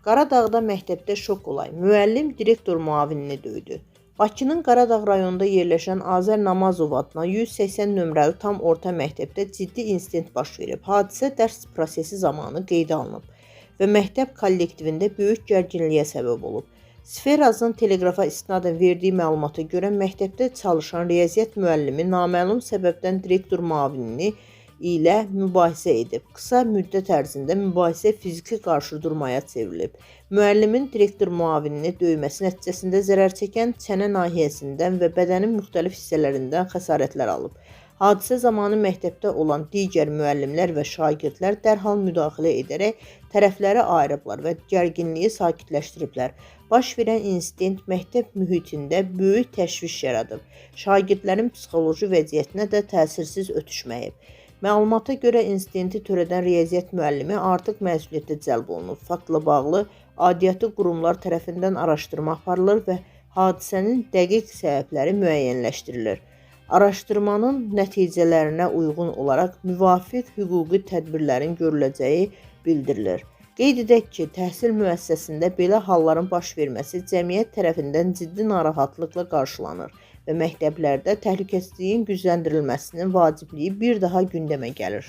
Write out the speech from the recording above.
Qaradağda məktəbdə şok olay. Müəllim direktor müavinini döydü. Bakının Qaradağ rayonunda yerləşən Azər Namazov adına 180 nömrəli tam orta məktəbdə ciddi insident baş verib. Hadisə dərs prosesi zamanı qeydə alınıb və məktəb kollektivində böyük gərginliyə səbəb olub. Sferazın teleqrafa istinadən verdiyi məlumata görə məktəbdə çalışan riyaziyyat müəllimi naməlum səbəbdən direktor müavinini ilə mübahisə edib. Qısa müddət ərzində mübahisə fiziki qarşıdurmaya çevrilib. Müəllimin direktor müavinini döyməsi nəticəsində zərər çəkən çənə nahiyəsindən və bədənin müxtəlif hissələrindən xəsarətlər alıb. Hadisə zamanı məktəbdə olan digər müəllimlər və şagirdlər dərhal müdaxilə edərək tərəfləri ayırıblar və gərginliyi sakitləşdiriblər. Baş verən insident məktəb mühitində böyük təşviş yaradıb. Şagirdlərin psixoloji vəziyyətinə də təsirsiz ötüşməyib. Məlumata görə insidenti törədən riyaziyyat müəllimi artıq məsuliyyətə cəlb olunub. Faktla bağlı aidiyyatı qurumlar tərəfindən araşdırma aparılır və hadisənin dəqiq səbəbləri müəyyənləşdirilir. Araşdırmanın nəticələrinə uyğun olaraq müvafiq hüquqi tədbirlərin görüləcəyi bildirilir. Qeyd edək ki, təhsil müəssisəsində belə halların baş verməsi cəmiyyət tərəfindən ciddi narahatlıqla qarşılanır və məktəblərdə təhlükəsizliyin gücləndirilməsinin vacibliyi bir daha gündəmə gəlir.